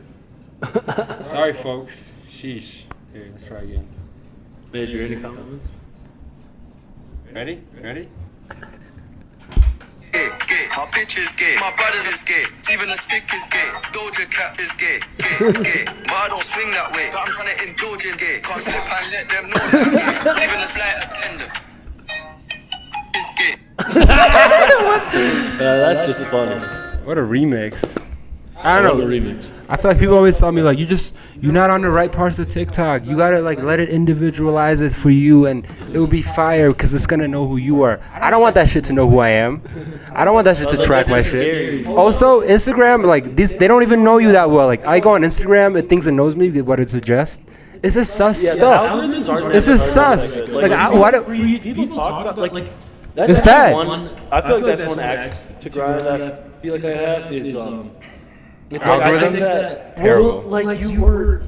Sorry, folks. Sheesh. Here, let's try again. Major, any comments? Ready? Ready? Gay. My bitch is gay. My brothers is gay. Even the stick is gay. Doja Cat is gay. Gay. But I don't swing that way. But I'm trying to indulge in gay. Can't slip and let them know that gay. Even the flight attendant is gay. That's just funny. What a remix. I don't know. Remix. I feel like people always tell me like you're not on the right parts of TikTok. You gotta like let it individualize it for you, and it will be fire because it's gonna know who you are. I don't want that shit to know who I am. I don't want that shit to track my shit. Also, Instagram like they don't even know you that well. Like I go on Instagram, it thinks it knows me, what it suggests. It's just sus stuff. It's just sus. Like why do people talk about like it's bad. I feel like that's one act to grind. I feel like I have is It's algorithms? like, I think that, Terrible. well, like you were,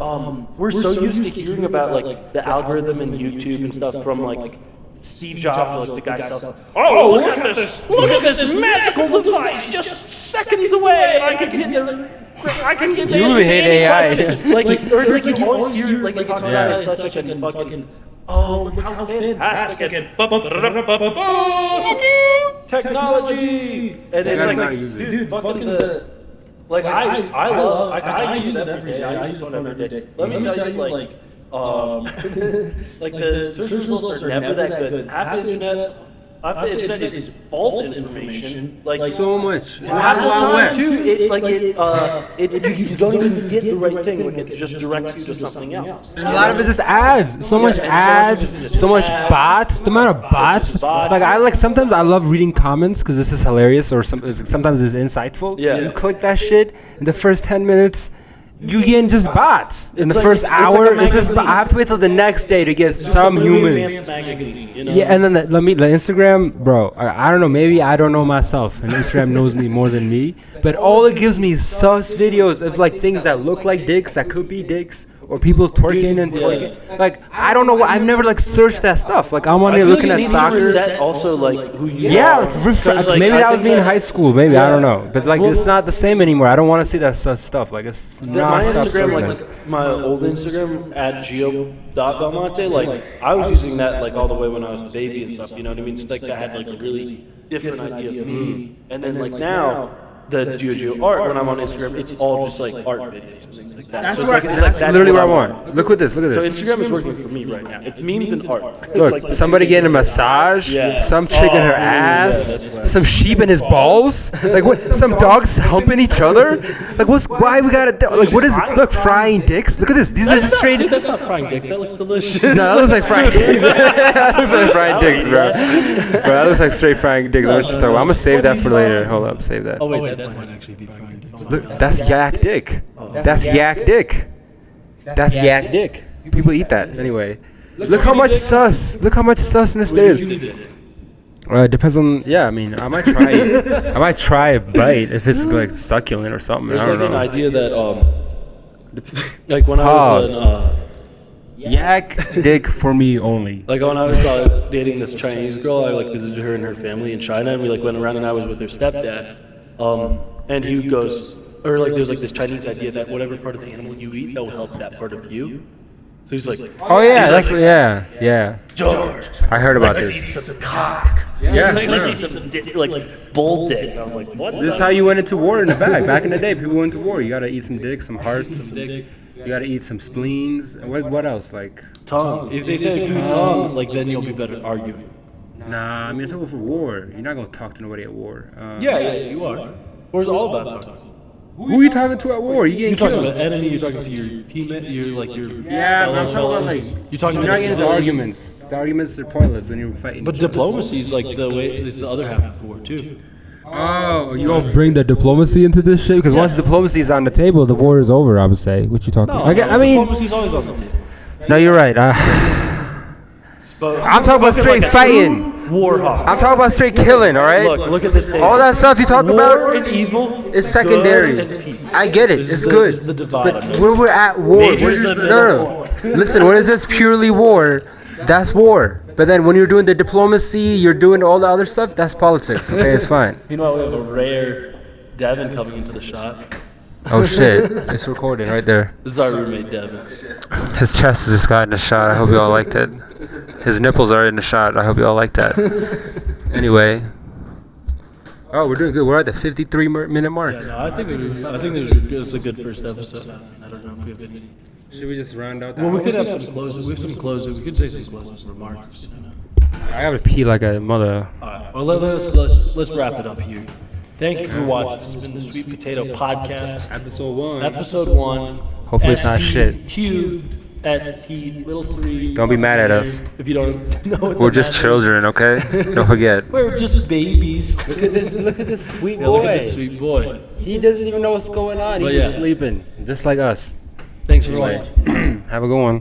we're so used to hearing about like the algorithm and YouTube and stuff from like Steve Jobs, like the guy sells. Oh, look at this magical device, just seconds away, and I can get the. You really hate AI. Like, or it's like you always hear like they talk about it as such a fucking. Oh, how fantastic! Technology, and it's like, dude, fucking the. Like I love I use it every day. I use it every day. Let me tell you like like the search results are never that good. Half the internet is false information. Like so much. half the time too, you don't even get the right thing. Like it just directs you to something else. And a lot of it's just ads. So much ads. So much bots. The amount of bots. Like sometimes I love reading comments because this is hilarious or sometimes it's insightful. Yeah. You click that shit in the first 10 minutes. You getting just bots in the first hour. It's just I have to wait till the next day to get some humans. Yeah, and then the Instagram, bro. I don't know. Maybe I don't know myself, and Instagram knows me more than me. But all it gives me is sus videos of like things that look like dicks, that could be dicks, or people twerking and twerking. Like I don't know. I've never like searched that stuff. Like I'm on there looking at soccer. Also, like who you maybe that was me in high school. Maybe I don't know. But like it's not the same anymore. I don't want to see that sus stuff. Like it's my non-stop Instagram, sus. like my old Instagram at geo.belmonte, like I was using that like all the way when I was a baby and stuff. You know what I mean? It's like I had like a really different idea of me, and then like now. The GeoGeo art when I'm on Instagram, it's all just like art videos and things like that. That's, so that's literally what I want. Look at this. Look at this. So Instagram is working for me right now. It's memes and art. Look, like somebody getting a massage, some chick in her ass, some sheep in his balls. Like what? Some dogs humping each other. Like why we gotta like what is? Look, frying dicks. Look at this. These are just straight. Dude, that's not frying dicks. That looks delicious. No, that looks like frying dicks. That looks like frying dicks, bro. Bro, that looks like straight frying dicks. What you talking about? I'm gonna save that for later. Hold up, save that. Oh wait, that might actually be frying dicks. Look, that's yak dick. That's yak dick. That's yak dick. People eat that anyway. Look how much sus. Look how much susness there is. It depends on. Yeah, I mean, I might try it. I might try a bite if it's like succulent or something. There's I don't like an know. idea that like when I was Yak dick for me only. like when I was dating this Chinese girl, I like visited her and her family in China, and we like went around, and I was with her stepdad, and he goes, or like there's like this Chinese idea that whatever part of the animal you eat, that will help that part of you. So he's like, Oh yeah, that's yeah. George, I heard about let's this. eat some cock. Yeah, Let's eat some like bull dick. And I was like, what? this is how you went into war in the back in the day. People went to war. You gotta eat some dick, some hearts. You gotta eat some spleens. And what else? Like Tongue. If they say do tongue, like then you'll be better at arguing. nah. I mean, I'm talking for war. You're not gonna talk to nobody at war. Yeah, you are. War's all about talking. Who are you talking to at war? You You're getting talking killed. about enemy. You're talking to your teammate. You're like your Yeah, but I'm talking about like you're talking you're to not getting into civilians. arguments. The arguments are pointless when you're fighting. But diplomacy is like the way. It's the other half of war too. Oh, you gonna bring the diplomacy into this shit? Because once diplomacy is on the table, the war is over. I would say. What you talking? No, about? I mean, diplomacy's always on the table. no, you're right. I'm talking about straight fighting. War hawk. I'm talking about straight killing. All right. Look at this table. All that stuff you talk War about and evil is secondary. good and peace. I get it. This It's is good. the divide. But when we're at war, Major's the middle point. Listen, when it's just purely war, that's war. But then when you're doing the diplomacy, you're doing all the other stuff, that's politics. Okay, it's fine. Meanwhile, we have a rare Devin coming into the shot. Oh shit, it's recording right there. This is our roommate, Devin. His chest just got in the shot. I hope you all liked it. His nipples are in the shot. I hope you all liked that. Anyway. Oh, we're doing good. We're at the 53-minute mark. Yeah, no, I think it's a good first episode. I don't know if we have any. Should we just round out that? Well, we could have some closing. We have some closing. We could say some closing remarks. I gotta pee like a mother. All right. Well, let's wrap it up here. Thank you for watching. This has been the Sweet Potato Podcast, Episode 1. episode 1. Hopefully it's not shit. Cubed, ST, little 3. Don't be mad at us. If you don't know what We're the just matter is. children, okay? Don't forget. We're just babies. Look at this sweet Yeah, look at this sweet boy. He doesn't even know what's going on. But He's yeah. sleeping, just like us. Thanks for watching. Have a good one.